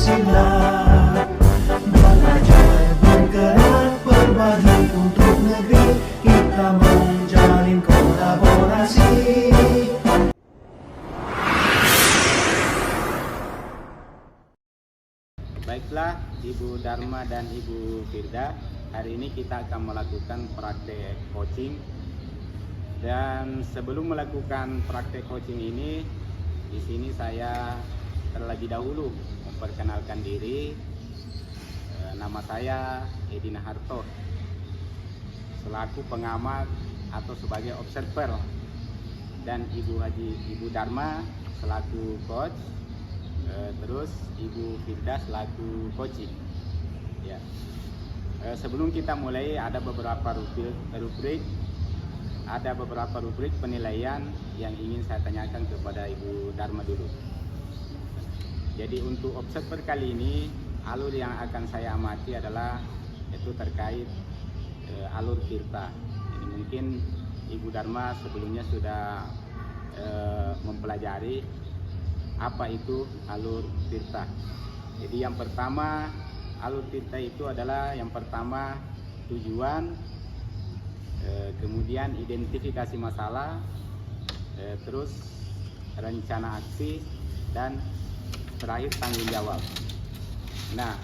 Pancasila. Belajar bergerak berbagi untuk negeri, kita menjalin kolaborasi. Baiklah Ibu Dharma dan Ibu Firda, hari ini kita akan melakukan praktek coaching. Dan sebelum melakukan praktek coaching ini, di sini saya terlebih dahulu memperkenalkan diri. Nama saya Edi Naharto, selaku pengamat atau sebagai observer, dan Ibu Dharma selaku coach, terus Ibu Firda selaku coaching. Ya. Sebelum kita mulai, ada beberapa rubrik penilaian yang ingin saya tanyakan kepada Ibu Dharma dulu. Jadi untuk observer kali ini, alur yang akan saya amati adalah itu terkait alur tirta. Ini mungkin Ibu Dharma sebelumnya sudah mempelajari apa itu alur tirta. Jadi yang pertama, alur tirta itu adalah yang pertama tujuan, kemudian identifikasi masalah, terus rencana aksi, dan terakhir tanggung jawab. Nah,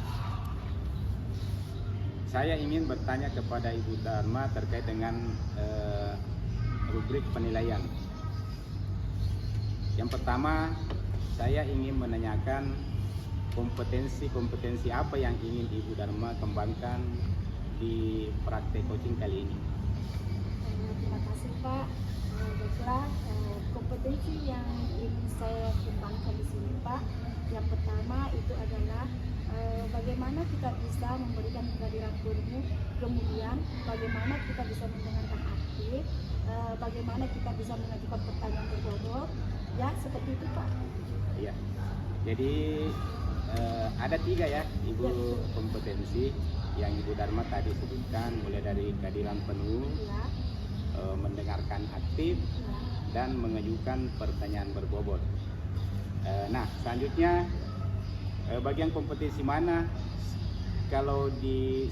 saya ingin bertanya kepada Ibu Dharma terkait dengan rubrik penilaian. Yang pertama, saya ingin menanyakan kompetensi apa yang ingin Ibu Dharma kembangkan di praktek coaching kali ini. Terima kasih Pak. Baiklah, kompetensi yang ingin saya kembangkan di sini Pak, yang pertama itu adalah bagaimana kita bisa memberikan kehadiran penuh, kemudian bagaimana kita bisa mendengarkan aktif, bagaimana kita bisa mengajukan pertanyaan berbobot, ya seperti itu Pak. Iya. Jadi ada 3 ya Ibu Ya, kompetensi yang Ibu Dharma tadi sebutkan, mulai dari kehadiran penuh, Ya, mendengarkan aktif, ya. dan mengajukan pertanyaan berbobot. Nah, selanjutnya bagian kompetensi mana, kalau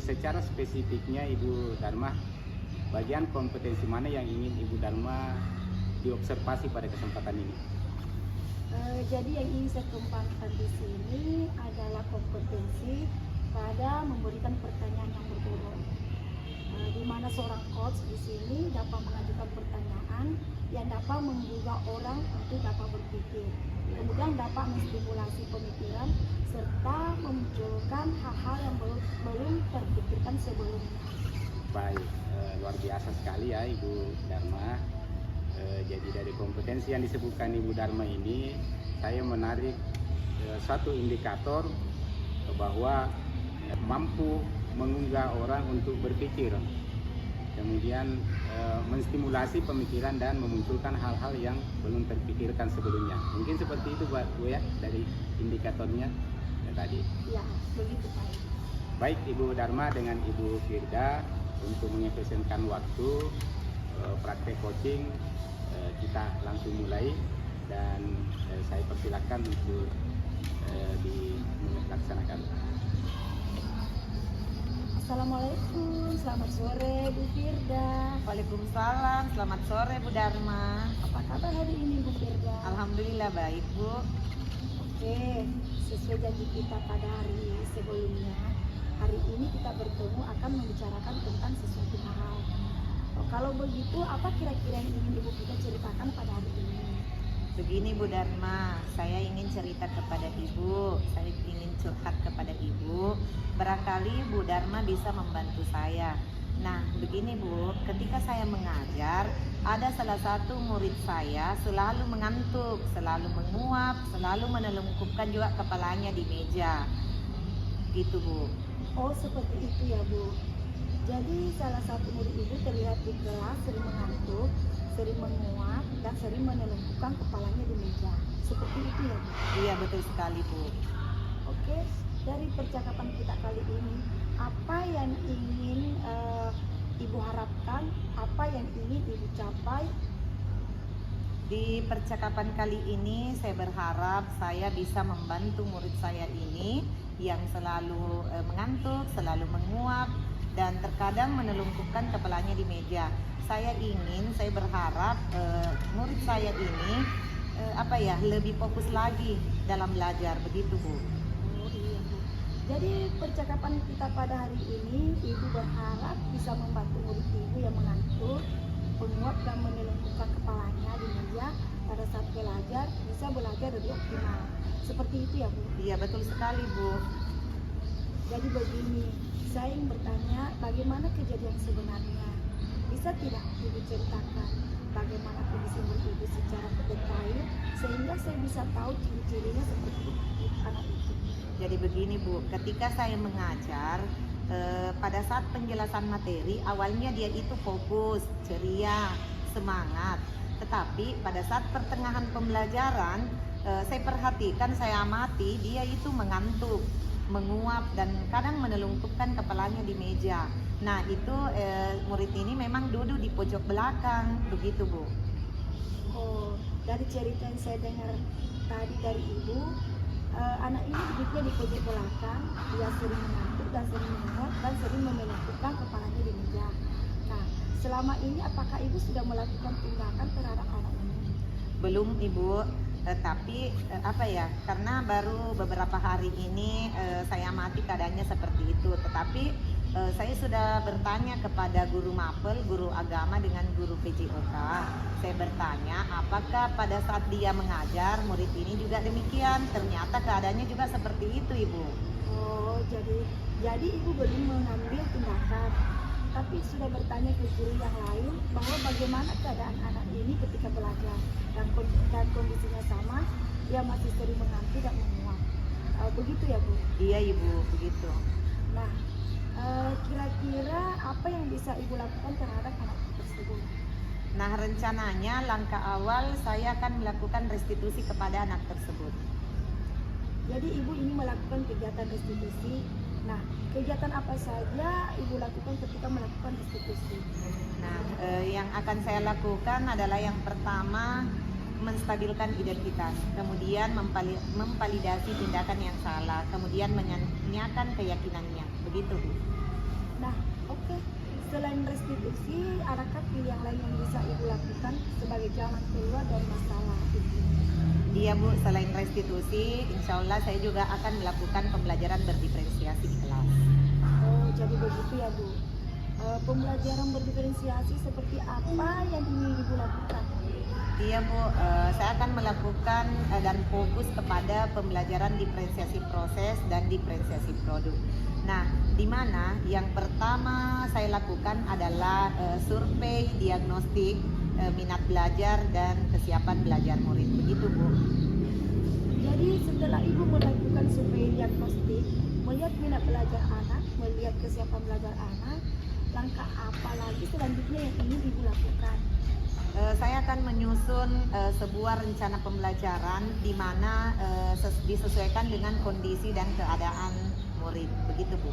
secara spesifiknya Ibu Dharma, bagian kompetensi mana yang ingin Ibu Dharma diobservasi pada kesempatan ini? Jadi yang ingin saya kembangkan di sini adalah kompetensi pada memberikan pertanyaan yang berbobot, di mana seorang coach di sini dapat mengajukan pertanyaan yang dapat menggugah orang untuk dapat berpikir, kemudian dapat menstimulasi pemikiran serta memunculkan hal-hal yang belum terpikirkan sebelumnya. Baik, luar biasa sekali ya Ibu Dharma. Jadi dari kompetensi yang disebutkan Ibu Dharma ini, saya menarik satu indikator bahwa mampu menggugah orang untuk berpikir, kemudian menstimulasi pemikiran dan memunculkan hal-hal yang belum terpikirkan sebelumnya. Mungkin seperti itu Bu ya, dari indikatornya tadi. Ya, begitu Pak. Baik Ibu Dharma dengan Ibu Firda, untuk mengefisienkan waktu praktek coaching, kita langsung mulai, dan saya persilakan untuk dilaksanakan. Assalamualaikum, selamat sore Bu Firda. Waalaikumsalam, selamat sore Bu Dharma. Apa kabar hari ini Bu Firda? Alhamdulillah baik Bu. Oke, sesuai janji kita pada hari sebelumnya, hari ini kita bertemu akan membicarakan tentang sesuatu hal. Kalau begitu, apa kira-kira yang ingin Ibu kita ceritakan pada hari ini? Begini Bu Dharma, saya ingin cerita kepada Ibu, saya ingin curhat kepada Ibu. Barangkali Bu Dharma bisa membantu saya. Nah, begini Bu, ketika saya mengajar, ada salah satu murid saya selalu mengantuk, selalu menguap, selalu menelungkupkan juga kepalanya di meja. Gitu Bu. Oh, seperti itu ya Bu. Jadi salah satu murid Ibu terlihat di kelas sering mengantuk, sering menguap, dan sering menelungkupkan kepalanya di meja. Seperti itu ya Bu? Iya betul sekali Bu. Oke, dari percakapan kita kali ini, apa yang ingin Ibu harapkan, apa yang ingin Ibu capai Di percakapan kali ini saya berharap saya bisa membantu murid saya ini yang selalu mengantuk, selalu menguap, dan terkadang menelungkupkan kepalanya di meja. Saya berharap murid saya ini lebih fokus lagi dalam belajar, begitu Bu. Oh iya Bu. Jadi percakapan kita pada hari ini, Ibu berharap bisa membantu murid Ibu yang mengantuk, menguap dan menelungkupkan kepalanya di meja pada saat belajar, bisa belajar lebih optimal. Seperti itu ya Bu? Iya betul sekali Bu. Jadi begini, saya ingin bertanya bagaimana kejadian sebenarnya. Bisa tidak Ibu ceritakan bagaimana kondisi murid Ibu secara detail sehingga saya bisa tahu ciri-cirinya seperti anak itu. Jadi begini Bu, ketika saya mengajar, pada saat penjelasan materi awalnya dia itu fokus, ceria, semangat. Tetapi pada saat pertengahan pembelajaran saya perhatikan, saya amati dia itu mengantuk, menguap dan kadang menelungkupkan kepalanya di meja. Nah itu murid ini memang duduk di pojok belakang, begitu Bu. Oh, dari cerita yang saya dengar tadi dari Ibu, anak ini duduknya di pojok belakang, dia sering mengantuk dan sering menguap dan sering menelungkupkan kepalanya di meja. Nah, selama ini apakah Ibu sudah melakukan tindakan terhadap anak ini? Belum Ibu, tapi karena baru beberapa hari ini saya amati keadaannya seperti itu. Tetapi saya sudah bertanya kepada guru mapel, guru agama dengan guru PJOK. Saya bertanya apakah pada saat dia mengajar murid ini juga demikian. Ternyata keadaannya juga seperti itu Ibu. Oh, jadi Ibu belum mengambil tindakan, tapi sudah bertanya ke guru yang lain bahwa bagaimana keadaan anak ini ketika belajar dan kondisinya sama, dia masih sering mengantuk dan menguap. Begitu ya Bu? Iya Ibu, begitu. Nah, kira-kira apa yang bisa Ibu lakukan terhadap anak tersebut? Nah rencananya langkah awal saya akan melakukan restitusi kepada anak tersebut. Jadi Ibu ini melakukan kegiatan restitusi. Nah, kegiatan apa saja Ibu lakukan ketika melakukan restitusi? Nah, yang akan saya lakukan adalah yang pertama menstabilkan identitas, kemudian memvalidasi tindakan yang salah, kemudian menyanyikan keyakinannya, begitu Bu. Nah, oke. Selain restitusi, adakah pilihan lain yang bisa Ibu lakukan sebagai jalan keluar dari masalah itu? Iya Bu, selain restitusi, insya Allah saya juga akan melakukan pembelajaran berdiferensiasi di kelas. Oh, jadi begitu ya Bu. Pembelajaran berdiferensiasi seperti apa yang ingin Ibu lakukan? Iya Bu, saya akan melakukan dan fokus kepada pembelajaran diferensiasi proses dan diferensiasi produk. Nah, di mana yang pertama saya lakukan adalah survei diagnostik minat belajar dan kesiapan belajar murid, begitu Bu. Jadi setelah Ibu melakukan survei diagnostik, melihat minat belajar anak, melihat kesiapan belajar anak, langkah apa lagi selanjutnya yang ingin Ibu lakukan? Saya akan menyusun sebuah rencana pembelajaran di mana disesuaikan dengan kondisi dan keadaan murid, begitu Bu.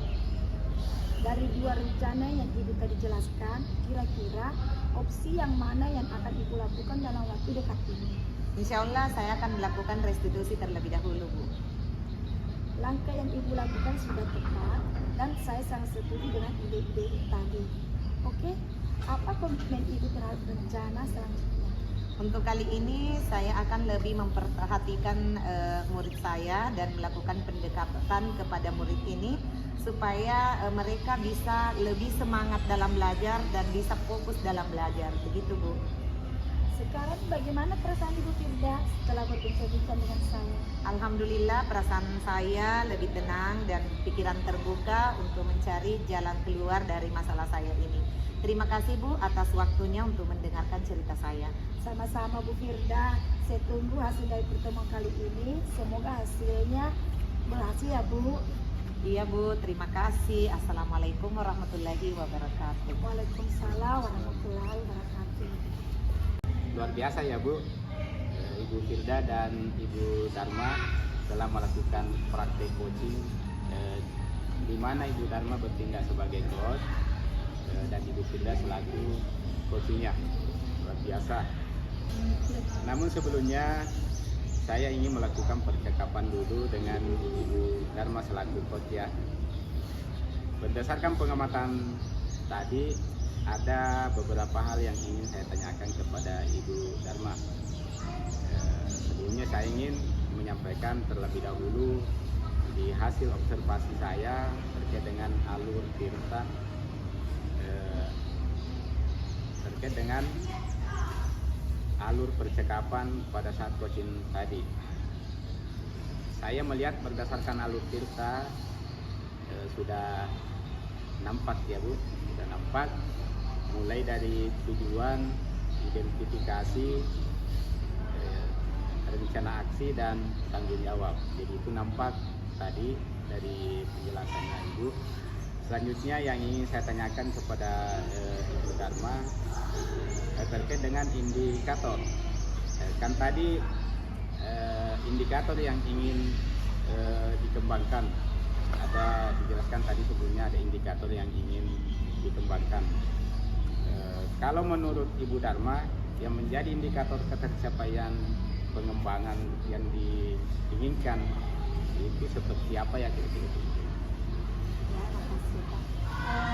Dari dua rencana yang Ibu tadi jelaskan, kira-kira opsi yang mana yang akan Ibu lakukan dalam waktu dekat ini? Insya Allah saya akan melakukan restitusi terlebih dahulu Bu. Langkah yang Ibu lakukan sudah tepat dan saya sangat setuju dengan ide-ide tadi. Oke, apa komitmen Ibu terhadap rencana selanjutnya? Untuk kali ini saya akan lebih memperhatikan murid saya dan melakukan pendekatan kepada murid ini supaya mereka bisa lebih semangat dalam belajar dan bisa fokus dalam belajar, begitu Bu. Sekarang bagaimana perasaan Ibu Firda setelah berbincang-bincang dengan saya? Alhamdulillah perasaan saya lebih tenang dan pikiran terbuka untuk mencari jalan keluar dari masalah saya ini. Terima kasih Bu atas waktunya untuk mendengarkan cerita saya. Sama-sama Bu Firda, saya tunggu hasil dari pertemuan kali ini. Semoga hasilnya berhasil ya Bu. Iya Bu, terima kasih. Assalamualaikum warahmatullahi wabarakatuh. Waalaikumsalam warahmatullahi wabarakatuh. Luar biasa ya Bu, Ibu Firda dan Ibu Dharma telah melakukan praktek coaching di mana Ibu Dharma bertindak sebagai coach dan Ibu Firda selaku coachingnya. Luar biasa. Namun sebelumnya saya ingin melakukan percakapan dulu dengan Ibu Dharma selaku coach ya. Berdasarkan pengamatan tadi, ada beberapa hal yang ingin saya tanyakan kepada Ibu Dharma. Sebelumnya saya ingin menyampaikan terlebih dahulu di hasil observasi saya terkait dengan alur tirta, terkait dengan alur percakapan pada saat coaching tadi. Saya melihat berdasarkan alur tirta sudah nampak ya Bu, sudah nampak mulai dari tujuan, identifikasi, rencana aksi dan tanggung jawab. Jadi itu nampak tadi dari penjelasannya Ibu. Selanjutnya yang ingin saya tanyakan kepada Ibu Dharma terkait dengan indikator. Kan tadi indikator yang ingin dikembangkan, ada dijelaskan tadi sebelumnya ada indikator yang ingin dikembangkan. Kalau menurut Ibu Dharma yang menjadi indikator ketercapaian pengembangan yang diinginkan itu seperti apa ya kira-kira? Ya, makasih Pak.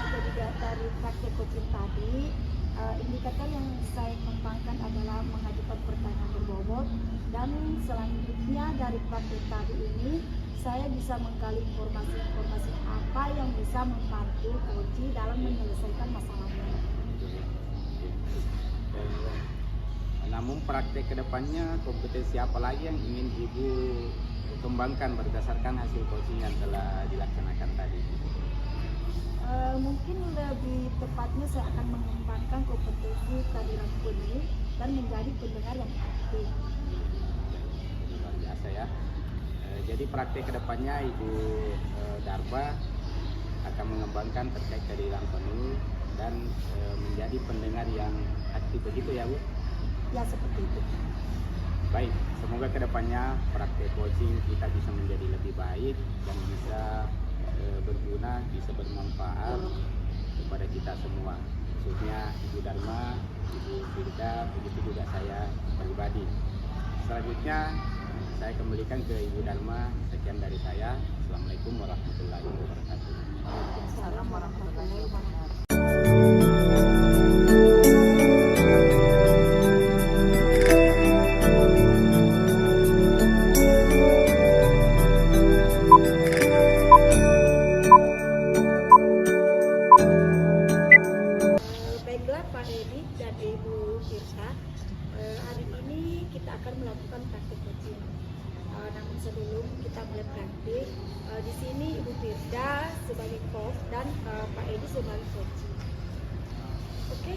Jadi dari praktek coaching tadi, indikator yang saya kembangkan adalah mengajukan pertanyaan berbobot, dan selanjutnya dari praktek tadi ini saya bisa menggali informasi-informasi apa yang bisa membantu coach dalam menyelesaikan masalahnya. Namun praktek kedepannya kompetensi apa lagi yang ingin Ibu kembangkan berdasarkan hasil coaching yang telah dilaksanakan tadi? Mungkin lebih tepatnya saya akan mengembangkan kompetensi kehadiran penuh dan menjadi pendengar yang aktif. Luar biasa ya. Jadi praktek kedepannya Ibu Dharma akan mengembangkan terkait kehadiran penuh dan menjadi pendengar yang aktif, begitu ya Bu? Ya, seperti itu. Baik, semoga kedepannya praktek coaching kita bisa menjadi lebih baik dan bisa berguna, bisa bermanfaat kepada kita semua, khususnya Ibu Dharma, Ibu Firda, begitu juga saya pribadi. Selanjutnya saya kembalikan ke Ibu Dharma. Sekian dari saya. Assalamualaikum warahmatullahi wabarakatuh. Waalaikumsalam warahmatullahi wabarakatuh. Baiklah Pak Edi dan Ibu Firda, hari ini kita akan melakukan praktik coaching. Namun sebelum kita mulai praktik, di sini Ibu Firda sebagai coach dan Pak Edi sebagai coach. Oke,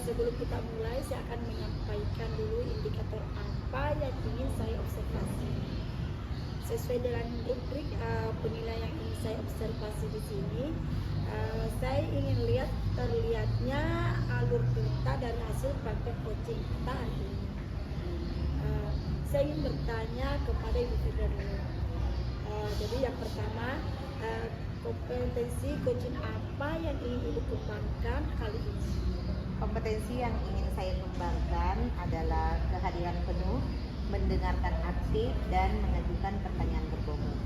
sebelum kita mulai saya akan menyampaikan dulu indikator apa yang ingin saya observasi. Sesuai dengan rubrik penilaian yang ingin saya observasi di sini, saya ingin lihat terlihatnya alur cerita dari hasil praktek coaching kita hari ini. Saya ingin bertanya kepada Ibu Firda dulu. Jadi yang pertama, kompetensi coaching apa yang ingin Ibu kembangkan kali ini? Kompetensi yang ingin saya kembangkan adalah kehadiran penuh, mendengarkan aktif, dan mengajukan pertanyaan berbobot.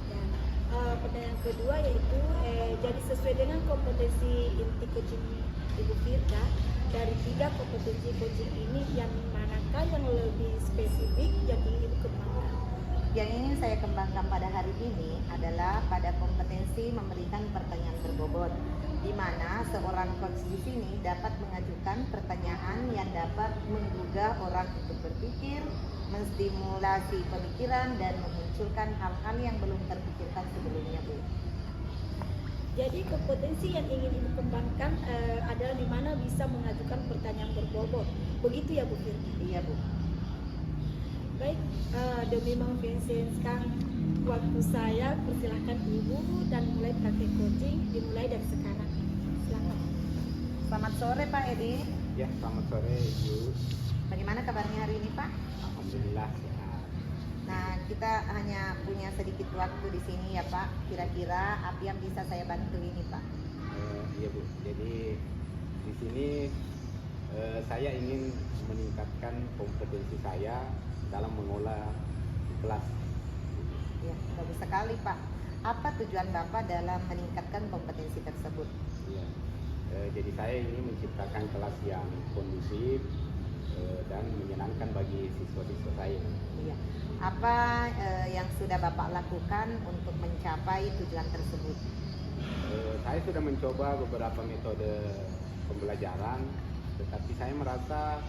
Ya, pertanyaan kedua yaitu jadi sesuai dengan kompetensi inti coaching Ibu Firda, dari 3 kompetensi coaching ini yang manakah yang lebih spesifik yang ingin Ibu kembangkan? Yang ingin saya kembangkan pada hari ini adalah pada kompetensi memberikan pertanyaan berbobot, di mana seorang coach di sini dapat mengajukan pertanyaan yang dapat menggugah orang untuk berpikir, menstimulasi pemikiran, dan memunculkan hal-hal yang belum terpikirkan sebelumnya, Bu. Jadi kompetensi yang ingin Ibu kembangkan adalah di mana bisa mengajukan pertanyaan berbobot. Begitu ya Bu Firda? Iya, Bu. Baik, demi memefisienkan waktu saya, persilahkan Ibu dan mulai praktek coaching dimulai dari sekarang. Silakan. Selamat sore, Pak Edi. Ya, selamat sore Ibu. Bagaimana kabarnya hari ini, Pak? Alhamdulillah sehat. Nah, kita hanya punya sedikit waktu di sini ya, Pak. Kira-kira apa yang bisa saya bantu ini, Pak? Iya Bu, jadi di sini Saya ingin meningkatkan kompetensi saya dalam mengolah kelas. Ya, bagus sekali Pak. Apa tujuan Bapak dalam meningkatkan kompetensi tersebut? Ya. Jadi saya ingin menciptakan kelas yang kondusif dan menyenangkan bagi siswa-siswa saya. Iya. Apa yang sudah Bapak lakukan untuk mencapai tujuan tersebut? Saya sudah mencoba beberapa metode pembelajaran, tetapi saya merasa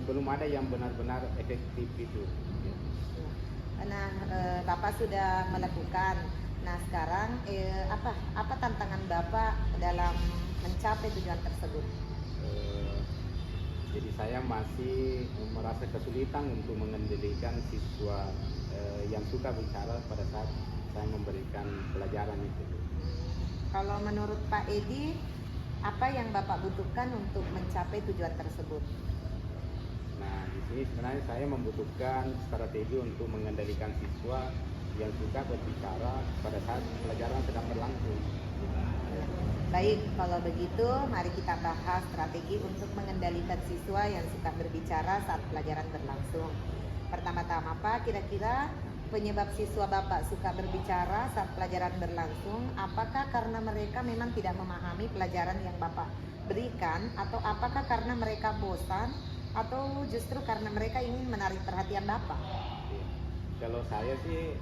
belum ada yang benar-benar efektif itu. Nah, Bapak sudah melakukan. Nah, sekarang apa tantangan Bapak dalam mencapai tujuan tersebut? Jadi saya masih merasa kesulitan untuk mengendalikan siswa yang suka bicara pada saat saya memberikan pelajaran itu. Kalau menurut Pak Edi, apa yang Bapak butuhkan untuk mencapai tujuan tersebut? Nah, di sini sebenarnya saya membutuhkan strategi untuk mengendalikan siswa yang suka berbicara pada saat pelajaran sedang berlangsung. Baik, kalau begitu mari kita bahas strategi untuk mengendalikan siswa yang suka berbicara saat pelajaran berlangsung. Pertama-tama Pak, kira-kira penyebab siswa Bapak suka berbicara saat pelajaran berlangsung, apakah karena mereka memang tidak memahami pelajaran yang Bapak berikan, atau apakah karena mereka bosan, atau justru karena mereka ingin menarik perhatian Bapak? Kalau saya sih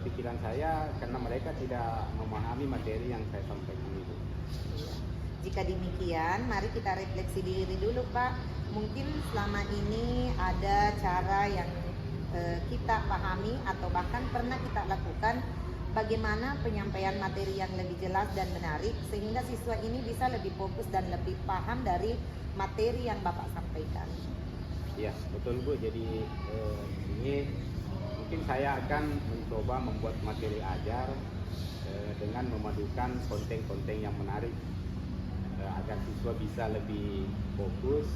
pikiran saya karena mereka tidak memahami materi yang saya sampaikan itu. Jika demikian, mari kita refleksi diri dulu Pak. Mungkin selama ini ada cara yang kita pahami atau bahkan pernah kita lakukan bagaimana penyampaian materi yang lebih jelas dan menarik sehingga siswa ini bisa lebih fokus dan lebih paham dari materi yang Bapak sampaikan. Ya, betul Bu. Jadi ini mungkin saya akan mencoba membuat materi ajar dengan memadukan konten-konten yang menarik agar siswa bisa lebih fokus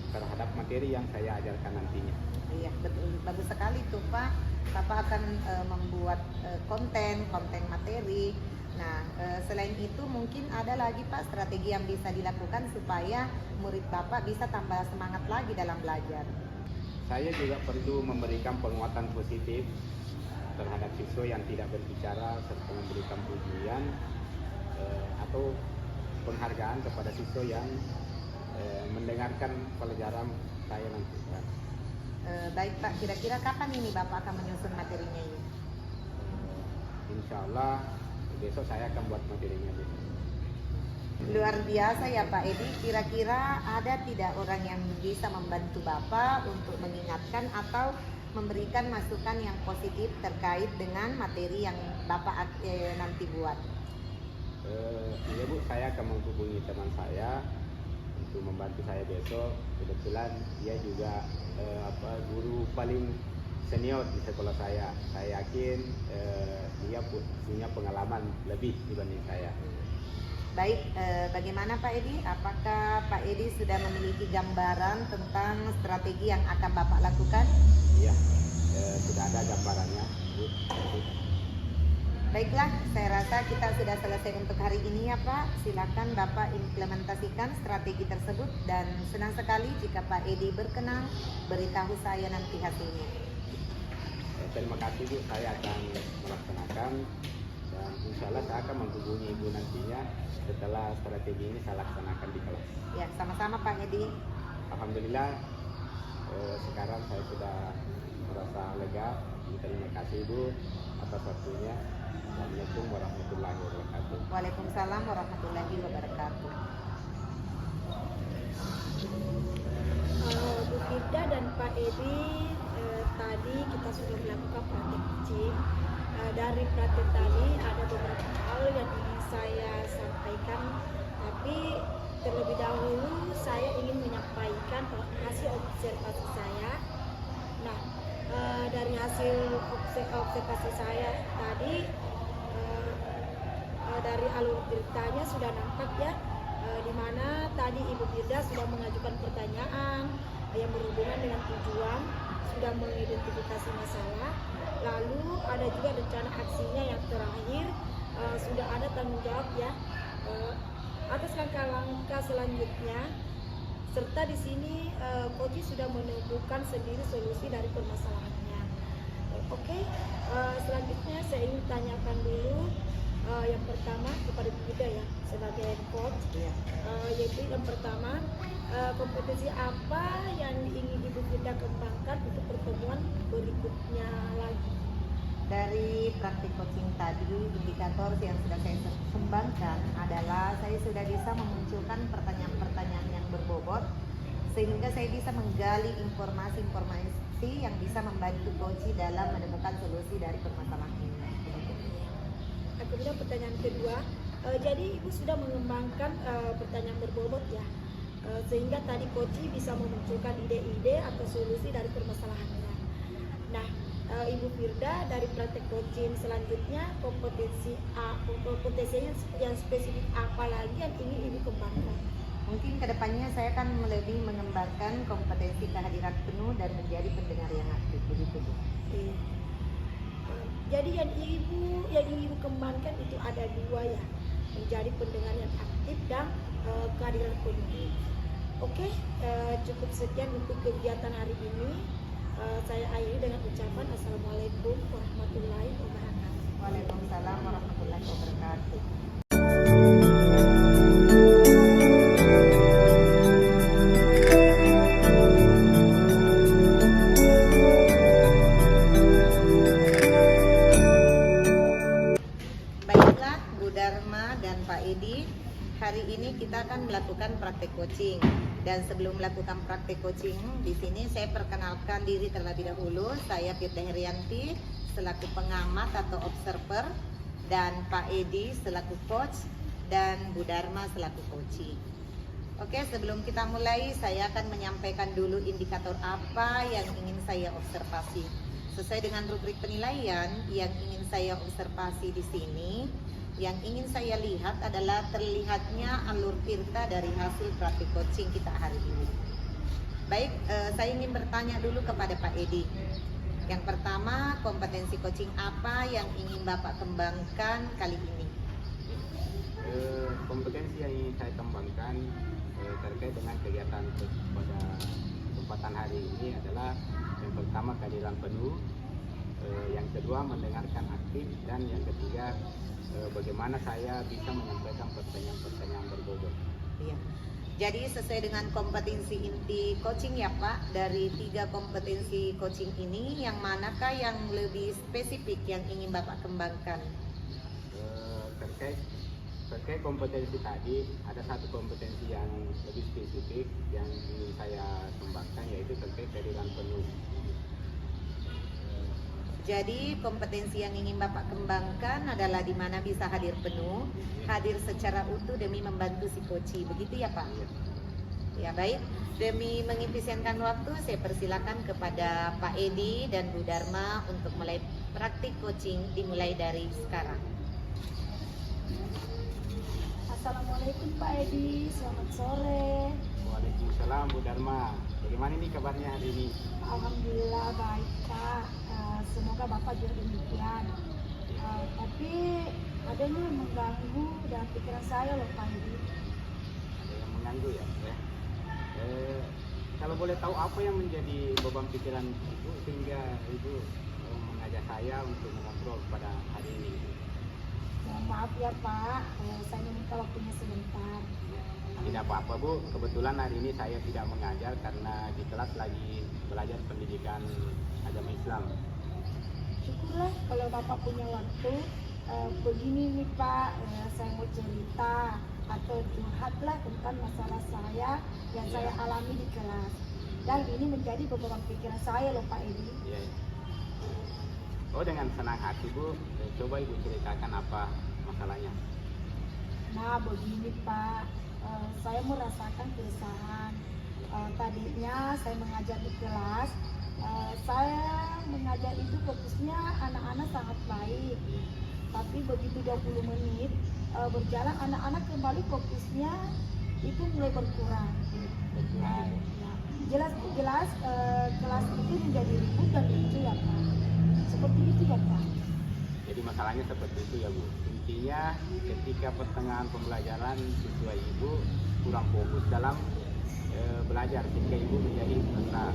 terhadap materi yang saya ajarkan nantinya. Iya, betul, bagus sekali tuh Pak. Bapak akan membuat konten materi. Nah, selain itu mungkin ada lagi Pak strategi yang bisa dilakukan supaya murid Bapak bisa tambah semangat lagi dalam belajar. Saya juga perlu memberikan penguatan positif terhadap siswa yang tidak berbicara serta memberikan pujian atau penghargaan kepada siswa yang mendengarkan pelajaran saya nanti. Baik Pak, kira-kira kapan ini Bapak akan menyusun materinya ini? Insya Allah besok saya akan buat materinya. Luar biasa ya Pak Edi. Kira-kira ada tidak orang yang bisa membantu Bapak untuk mengingatkan atau memberikan masukan yang positif terkait dengan materi yang Bapak nanti buat? Iya Bu, saya akan menghubungi teman saya untuk membantu saya besok. Kebetulan dia juga guru paling senior di sekolah saya. Saya yakin dia punya pengalaman lebih dibanding saya. Baik, bagaimana Pak Edi? Apakah Pak Edi sudah memiliki gambaran tentang strategi yang akan Bapak lakukan? Iya, sudah ada gambarannya Bu. Baiklah, saya rasa kita sudah selesai untuk hari ini ya Pak. Silakan Bapak implementasikan strategi tersebut dan senang sekali jika Pak Edi berkenan beritahu saya nanti hasilnya. Terima kasih Bu, saya akan melaksanakan dan insya Allah saya akan menghubungi Ibu nantinya setelah strategi ini saya laksanakan di kelas. Ya, sama-sama Pak Edi. Alhamdulillah sekarang saya sudah merasa lega. Terima kasih Bu atas waktunya. Assalamualaikum warahmatullahi wabarakatuh. Waalaikumsalam warahmatullahi wabarakatuh. Bu Firda dan Pak Edi, tadi kita sudah melakukan praktek kecil. Dari praktek tadi ada beberapa hal yang ingin saya sampaikan, tapi terlebih dahulu saya ingin menyampaikan hasil observasi saya. Nah, dari hasil observasi saya tadi, dari alur ceritanya sudah nampak ya, di mana tadi Ibu Firda sudah mengajukan pertanyaan yang berhubungan dengan tujuan, sudah mengidentifikasi masalah, lalu ada juga rencana aksinya yang terakhir, sudah ada tanggung jawab ya atas langkah-langkah selanjutnya, serta di sini Koji sudah menemukan sendiri solusi dari permasalahannya. Oke, selanjutnya saya ingin tanyakan dulu yang pertama kepada Bu Ida ya sebagai coach, yaitu yang pertama, kompetensi apa yang ingin Ibu Ida kembangkan untuk pertemuan berikutnya lagi? Dari praktik coaching tadi, indikator yang sudah saya kembangkan adalah saya sudah bisa memunculkan pertanyaan-pertanyaan yang berbobot sehingga saya bisa menggali informasi-informasi yang bisa membantu coach dalam menemukan solusi dari permasalahan ini. Kemudian pertanyaan kedua, jadi Ibu sudah mengembangkan pertanyaan berbobot ya, sehingga tadi coach bisa memunculkan ide-ide atau solusi dari permasalahannya. Nah, Ibu Firda dari praktek coaching selanjutnya kompetensinya yang spesifik apa lagi yang ingin Ibu kembangkan? Mungkin kedepannya saya akan lebih mengembangkan kompetensi kehadiran penuh dan menjadi pendengar yang aktif, begitu Bu. Oke. Jadi yang ingin Ibu kembangkan itu ada dua ya, menjadi pendengar yang aktif dan kehadiran penuh. Oke, cukup sekian untuk kegiatan hari ini. Saya akhiri dengan ucapan Assalamualaikum warahmatullahi wabarakatuh. Waalaikumsalam warahmatullahi wabarakatuh. Baiklah Bu Dharma dan Pak Edi, hari ini kita akan melakukan praktek coaching. Dan sebelum melakukan praktek coaching, di sini saya perkenalkan diri terlebih dahulu. Saya Firda Herianti selaku pengamat atau observer, dan Pak Edi selaku coach, dan Bu Dharma selaku coaching. Oke, sebelum kita mulai, saya akan menyampaikan dulu indikator apa yang ingin saya observasi. Sesuai dengan rubrik penilaian yang ingin saya observasi di sini, yang ingin saya lihat adalah terlihatnya alur Firda dari hasil praktik coaching kita hari ini. Baik, saya ingin bertanya dulu kepada Pak Edi. Yang pertama, kompetensi coaching apa yang ingin Bapak kembangkan kali ini? Kompetensi yang ingin saya kembangkan terkait dengan kegiatan pada kesempatan hari ini adalah yang pertama kehadiran penuh, yang kedua mendengarkan aktif, dan yang ketiga bagaimana saya bisa menyampaikan pertanyaan-pertanyaan berbobot. Iya. Jadi sesuai dengan kompetensi inti coaching ya Pak, dari 3 kompetensi coaching ini, yang manakah yang lebih spesifik yang ingin Bapak kembangkan? Terkait kompetensi tadi, ada satu kompetensi yang lebih spesifik yang ingin saya kembangkan, yaitu terkait kehadiran penuh. Jadi kompetensi yang ingin Bapak kembangkan adalah di mana bisa hadir penuh, hadir secara utuh demi membantu si coach, begitu ya Pak? Ya baik, demi mengefisienkan waktu, saya persilakan kepada Pak Edi dan Bu Dharma untuk mulai praktik coaching dimulai dari sekarang. Assalamualaikum Pak Edi, selamat sore. Waalaikumsalam Bu Dharma. Bagaimana ini kabarnya hari ini? Alhamdulillah baik Pak. Semoga Bapak juga demikian. Tapi adanya yang mengganggu dalam pikiran saya loh Pak Edi. Ada yang mengganggu ya? Kalau boleh tahu apa yang menjadi beban pikiran Ibu sehingga Ibu mengajak saya untuk mengobrol pada hari ini? Mohon maaf ya Pak, saya minta waktunya sebentar. Tidak apa-apa Bu, kebetulan hari ini saya tidak mengajar karena di kelas lagi belajar pendidikan agama Islam. Syukurlah kalau Bapak punya waktu. Begini nih Pak, saya mau cerita atau curhatlah tentang masalah saya yang saya alami di kelas. Dan ini menjadi beban pikiran saya loh Pak Edi. Iya. Oh, dengan senang hati Bu, coba Ibu ceritakan apa masalahnya. Nah begini Pak, saya merasakan keresahan. Tadinya saya mengajar di kelas, saya mengajar itu fokusnya anak-anak sangat baik. Tapi begitu 20 menit berjalan, anak-anak kembali fokusnya itu mulai berkurang. Jelas kelas itu menjadi ribut dan lucu ya Pak. Seperti itu ya Pak. Jadi masalahnya seperti itu ya Bu. Intinya ketika pertengahan pembelajaran siswa Ibu kurang fokus dalam belajar sehingga Ibu menjadi peserta.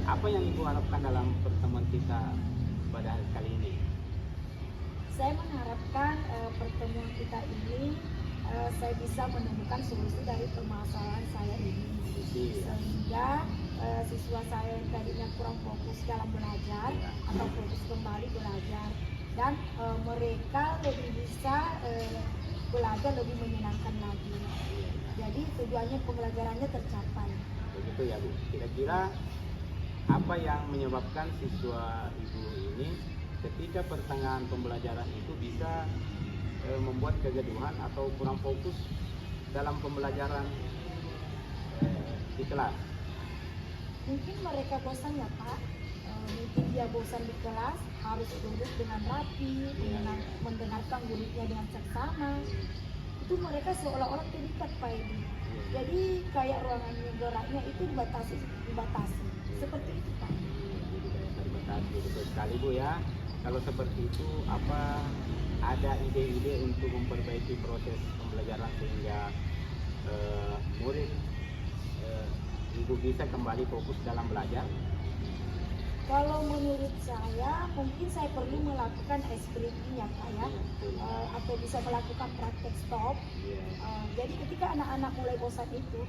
Apa yang Ibu harapkan dalam pertemuan kita pada hari kali ini? Saya mengharapkan pertemuan kita ini saya bisa menemukan solusi dari permasalahan saya ini, sehingga siswa saya yang tadinya kurang fokus dalam belajar atau fokus kembali belajar, dan mereka lebih bisa belajar lebih menyenangkan lagi. Jadi tujuannya pembelajarannya tercapai. Begitu ya Bu. Kira-kira apa yang menyebabkan siswa Ibu ini ketika pertengahan pembelajaran itu bisa membuat kegaduhan atau kurang fokus dalam pembelajaran di kelas? Mungkin mereka bosan ya Pak. Mungkin dia bosan di kelas, harus duduk dengan rapi, mendengarkan gurunya dengan seksama. Itu mereka seolah-olah terikat Pak ini. Jadi kayak ruangannya geraknya itu dibatasi. Seperti itu Pak. Terbatasi, betul sekali Bu ya. Kalau seperti itu, apa ada ide-ide untuk memperbaiki proses pembelajaran sehingga murid Ibu bisa kembali fokus dalam belajar? Kalau menurut saya, mungkin saya perlu melakukan SPRINT ya Pak ya, atau bisa melakukan praktek stop. Jadi ketika anak-anak mulai bosan itu,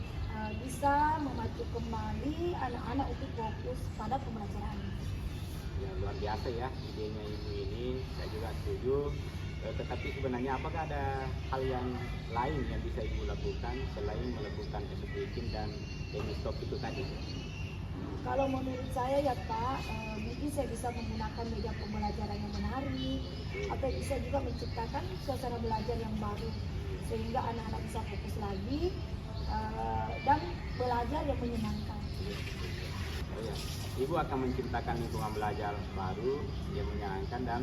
bisa memacu kembali anak-anak untuk fokus pada pembelajaran. Ya, luar biasa ya idenya Ibu ini, saya juga setuju. Tetapi sebenarnya apakah ada hal yang lain yang bisa Ibu lakukan selain melakukan SPRINT dan stop itu tadi? Kalau menurut saya ya Pak, mungkin saya bisa menggunakan media pembelajaran yang menarik, atau bisa juga menciptakan suasana belajar yang baru, sehingga anak-anak bisa fokus lagi dan belajar yang menyenangkan. Oh ya, Ibu akan menciptakan lingkungan belajar baru yang menyenangkan dan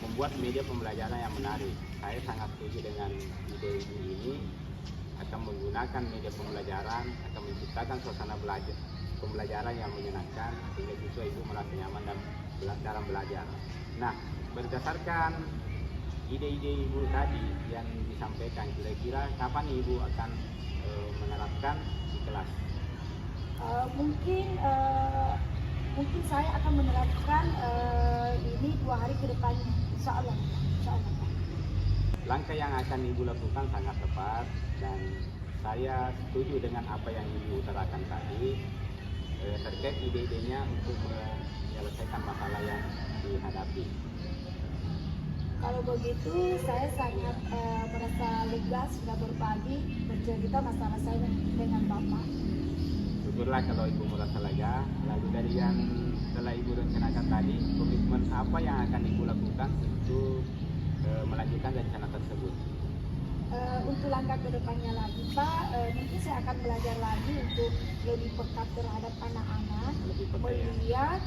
membuat media pembelajaran yang menarik. Saya sangat setuju dengan ide Ibu ini, akan menggunakan media pembelajaran, akan menciptakan suasana pembelajaran yang menyenangkan sehingga siswa Ibu merasa nyaman dalam belajar. Nah, berdasarkan ide-ide Ibu tadi yang disampaikan, kira-kira kapan Ibu akan menerapkan di kelas? Mungkin saya akan menerapkan ini 2 hari ke depannya, insya Allah. Langkah yang akan Ibu lakukan sangat tepat dan saya setuju dengan apa yang Ibu utarakan tadi terkait ide-idenya untuk menyelesaikan masalah yang dihadapi. Kalau begitu, saya sangat merasa lega sudah berbagi, bercerita masalah saya dengan Bapak. Syukurlah kalau Ibu merasa lega. Lalu dari yang telah Ibu rencanakan tadi, komitmen apa yang akan Ibu lakukan untuk melanjutkan rencana tersebut? Untuk langkah ke depannya lagi Pak, mungkin saya akan belajar lagi untuk lebih pekat terhadap anak-anak, melihat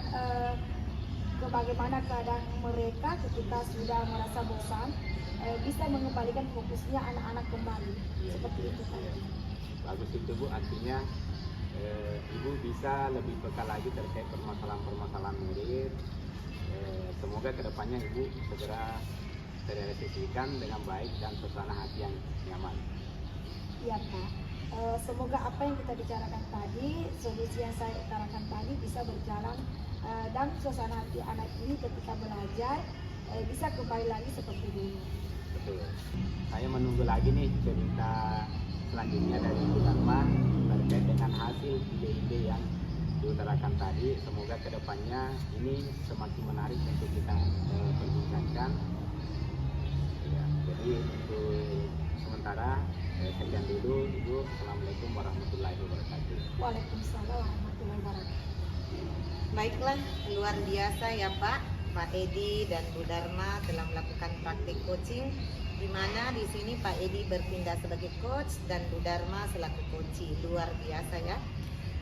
bagaimana keadaan mereka ketika sudah merasa bosan, bisa mengembalikan fokusnya anak-anak kembali. Seperti itu Pak. Bagus itu Bu, artinya Ibu bisa lebih peka lagi terkait permasalahan-permasalahan murid. Semoga kedepannya Ibu segera terrealisasikan dengan baik dan suasana hati yang nyaman. Iya Pak. Semoga apa yang kita bicarakan tadi, solusi yang saya utarakan tadi bisa berjalan dan suasana hati anak ini ketika belajar bisa kembali lagi seperti dulu. Betul. Saya menunggu lagi nih cerita selanjutnya dari Ibu Dharma terkait dengan hasil ide-ide yang diutarakan tadi. Semoga kedepannya ini semakin menarik untuk kita perbincangkan. Ya, jadi untuk sementara sekian dulu Ibu. Assalamualaikum warahmatullahi wabarakatuh. Waalaikumsalam warahmatullahi wabarakatuh. Baiklah, luar biasa ya Pak Edi dan Bu Dharma telah melakukan praktik coaching, di mana di sini Pak Edi bertindak sebagai coach dan Bu Dharma selaku coachee. Luar biasa ya.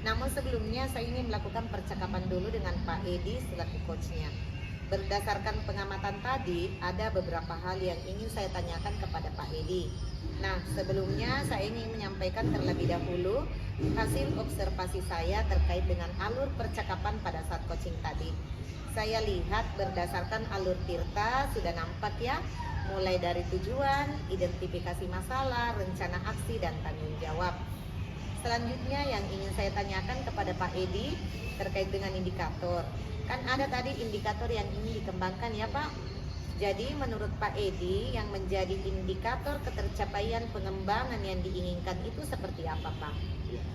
Namun sebelumnya saya ingin melakukan percakapan dulu dengan Pak Edi selaku coachnya. Berdasarkan pengamatan tadi, ada beberapa hal yang ingin saya tanyakan kepada Pak Edi. Nah, sebelumnya saya ingin menyampaikan terlebih dahulu hasil observasi saya terkait dengan alur percakapan pada saat coaching tadi. Saya lihat berdasarkan alur Tirta sudah nampak ya, mulai dari tujuan, identifikasi masalah, rencana aksi, dan tanggung jawab. Selanjutnya yang ingin saya tanyakan kepada Pak Edi terkait dengan indikator. Kan ada tadi indikator yang ingin dikembangkan ya Pak. Jadi menurut Pak Edi yang menjadi indikator ketercapaian pengembangan yang diinginkan itu seperti apa Pak? Ya.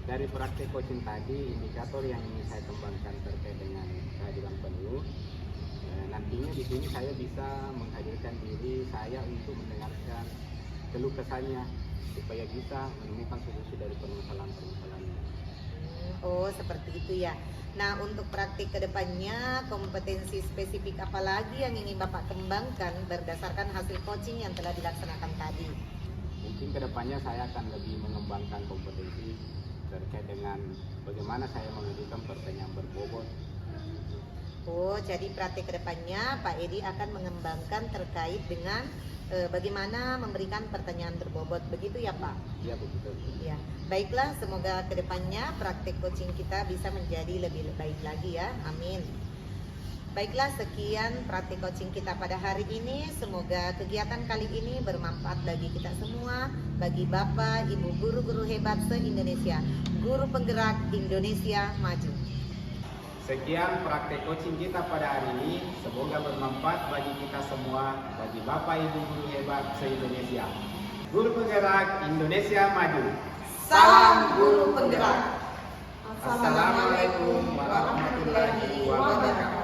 Dari praktek coaching tadi, indikator yang ingin saya kembangkan terkait dengan kehadiran penuh. Nantinya di sini saya bisa menghadirkan diri saya untuk mendengarkan keluh kesahnya supaya bisa menemukan solusi dari permasalahan-permasalahannya. Oh, seperti itu ya. Nah, untuk praktik kedepannya, kompetensi spesifik apa lagi yang ingin Bapak kembangkan berdasarkan hasil coaching yang telah dilaksanakan tadi? Mungkin kedepannya saya akan lebih mengembangkan kompetensi terkait dengan bagaimana saya mengajukan pertanyaan berbobot. Oh, jadi praktik kedepannya Pak Edi akan mengembangkan terkait dengan bagaimana memberikan pertanyaan berbobot, begitu ya Pak? Ya, begitu. Ya, baiklah, semoga kedepannya praktik coaching kita bisa menjadi lebih baik lagi ya, amin. Baiklah, sekian praktik coaching kita pada hari ini. Semoga kegiatan kali ini bermanfaat bagi kita semua, bagi Bapak, Ibu guru-guru hebat se-Indonesia, guru penggerak Indonesia Maju. Sekian praktek coaching kita pada hari ini. Semoga bermanfaat bagi kita semua, bagi Bapak Ibu guru hebat se-Indonesia. Guru penggerak Indonesia Maju. Salam guru penggerak. Assalamualaikum warahmatullahi wabarakatuh.